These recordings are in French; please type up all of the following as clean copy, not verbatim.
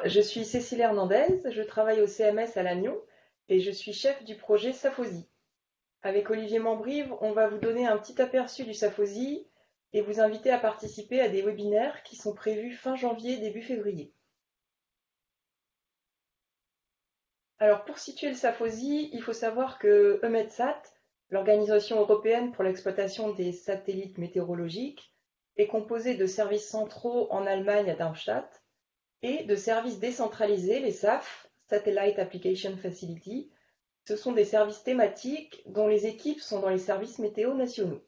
je suis Cécile Hernandez, je travaille au CMS à Lannion et je suis chef du projet Safosi. Avec Olivier Mambrive, on va vous donner un petit aperçu du Safosi et vous inviter à participer à des webinaires qui sont prévus fin janvier, début février. Alors pour situer le Safosi, il faut savoir que EUMETSAT, l'Organisation européenne pour l'exploitation des satellites météorologiques, est composée de services centraux en Allemagne à Darmstadt et de services décentralisés, les SAF, Satellite Application Facility. Ce sont des services thématiques dont les équipes sont dans les services météo nationaux.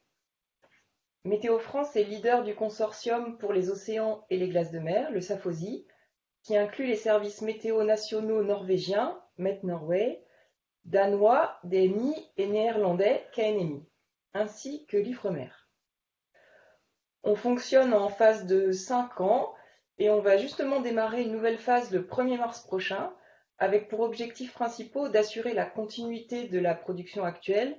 Météo France est leader du consortium pour les océans et les glaces de mer, le SAFOSI, qui inclut les services météo nationaux norvégiens, Met Norway, danois, DMI, et néerlandais, KNMI, ainsi que l'IFREMER. On fonctionne en phase de 5 ans et on va justement démarrer une nouvelle phase le 1er mars prochain, avec pour objectifs principaux d'assurer la continuité de la production actuelle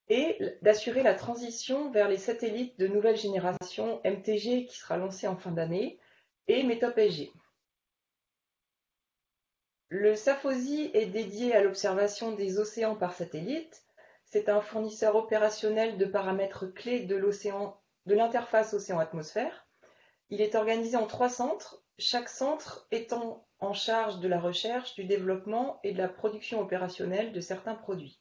et d'assurer la transition vers les satellites de nouvelle génération MTG qui sera lancé en fin d'année et METOP-SG. Le SAFOSI est dédié à l'observation des océans par satellite. C'est un fournisseur opérationnel de paramètres clés de l'interface océan-atmosphère. Il est organisé en 3 centres, chaque centre étant en charge de la recherche, du développement et de la production opérationnelle de certains produits.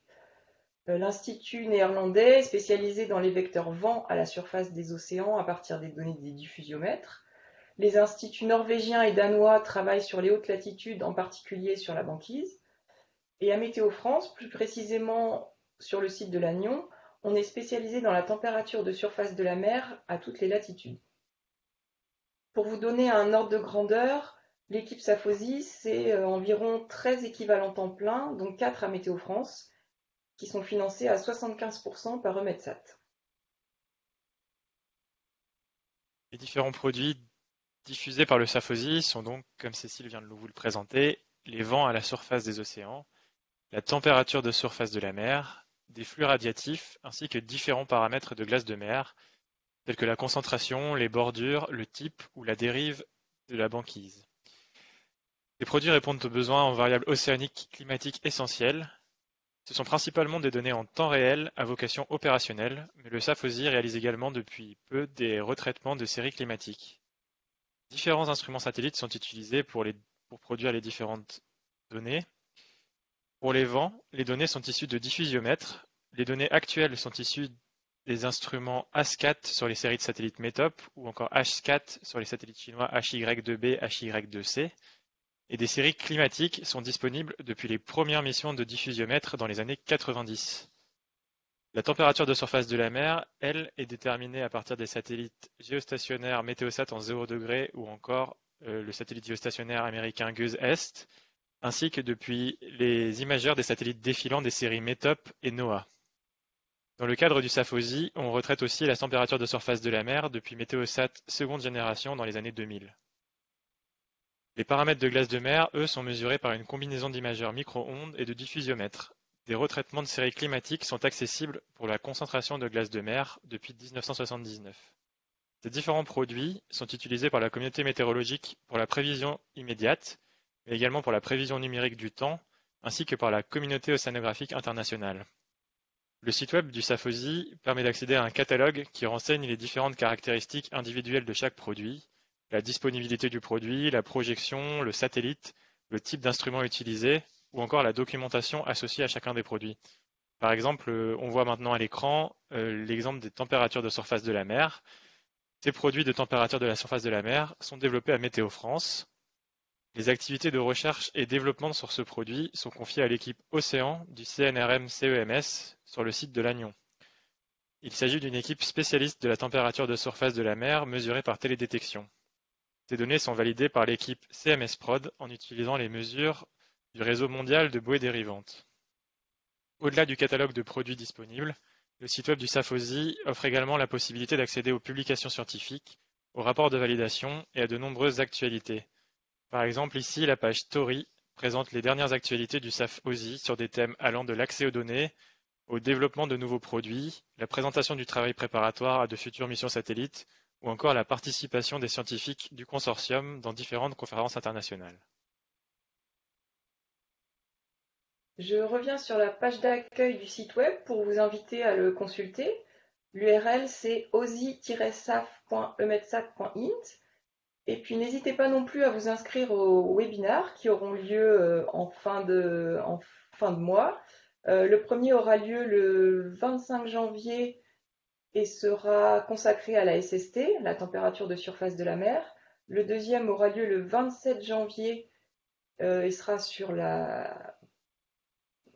L'Institut néerlandais est spécialisé dans les vecteurs vent à la surface des océans à partir des données des diffusiomètres. Les instituts norvégiens et danois travaillent sur les hautes latitudes, en particulier sur la banquise. Et à Météo France, plus précisément sur le site de Lannion, on est spécialisé dans la température de surface de la mer à toutes les latitudes. Pour vous donner un ordre de grandeur, l'équipe Safosi, c'est environ 13 équivalents temps plein, dont 4 à Météo France, qui sont financés à 75% par EUMETSAT. Les différents produits diffusés par le SAFOSI sont donc, comme Cécile vient de vous le présenter, les vents à la surface des océans, la température de surface de la mer, des flux radiatifs ainsi que différents paramètres de glace de mer, tels que la concentration, les bordures, le type ou la dérive de la banquise. Les produits répondent aux besoins en variables océaniques climatiques essentielles. Ce sont principalement des données en temps réel à vocation opérationnelle, mais le SAFOSI réalise également depuis peu des retraitements de séries climatiques. Différents instruments satellites sont utilisés pour produire les différentes données. Pour les vents, les données sont issues de diffusiomètres. Les données actuelles sont issues des instruments ASCAT sur les séries de satellites METOP ou encore HSCAT sur les satellites chinois HY2B, HY2C. Et des séries climatiques sont disponibles depuis les premières missions de diffusiomètres dans les années 90. La température de surface de la mer, elle, est déterminée à partir des satellites géostationnaires Météosat en 0 degré ou encore le satellite géostationnaire américain GUES-Est, ainsi que depuis les imageurs des satellites défilants des séries METOP et NOAA. Dans le cadre du SAFOSI, on retraite aussi la température de surface de la mer depuis Météosat seconde génération dans les années 2000. Les paramètres de glace de mer, eux, sont mesurés par une combinaison d'imageurs micro-ondes et de diffusiomètres. Des retraitements de séries climatiques sont accessibles pour la concentration de glace de mer depuis 1979. Ces différents produits sont utilisés par la communauté météorologique pour la prévision immédiate, mais également pour la prévision numérique du temps, ainsi que par la communauté océanographique internationale. Le site web du SAFOSI permet d'accéder à un catalogue qui renseigne les différentes caractéristiques individuelles de chaque produit, la disponibilité du produit, la projection, le satellite, le type d'instrument utilisé ou encore la documentation associée à chacun des produits. Par exemple, on voit maintenant à l'écran l'exemple des températures de surface de la mer. Ces produits de température de la surface de la mer sont développés à Météo France. Les activités de recherche et développement sur ce produit sont confiées à l'équipe Océan du CNRM-CEMS sur le site de Lannion. Il s'agit d'une équipe spécialiste de la température de surface de la mer mesurée par télédétection. Ces données sont validées par l'équipe CMS-Prod en utilisant les mesures du réseau mondial de bouées dérivantes. Au-delà du catalogue de produits disponibles, le site web du SAFOSI offre également la possibilité d'accéder aux publications scientifiques, aux rapports de validation et à de nombreuses actualités. Par exemple, ici, la page Story présente les dernières actualités du SAFOSI sur des thèmes allant de l'accès aux données, au développement de nouveaux produits, la présentation du travail préparatoire à de futures missions satellites, ou encore la participation des scientifiques du consortium dans différentes conférences internationales. Je reviens sur la page d'accueil du site web pour vous inviter à le consulter. L'URL c'est osi-saf.emetsat.int. Et puis n'hésitez pas non plus à vous inscrire aux webinars qui auront lieu en fin de mois. Le premier aura lieu le 25 janvier et sera consacré à la SST, la température de surface de la mer. Le deuxième aura lieu le 27 janvier et sera sur la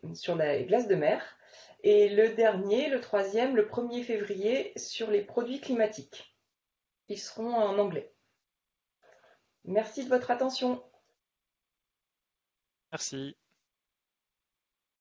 glace de mer. Et le dernier, le troisième, le 1er février, sur les produits climatiques. Ils seront en anglais. Merci de votre attention. Merci.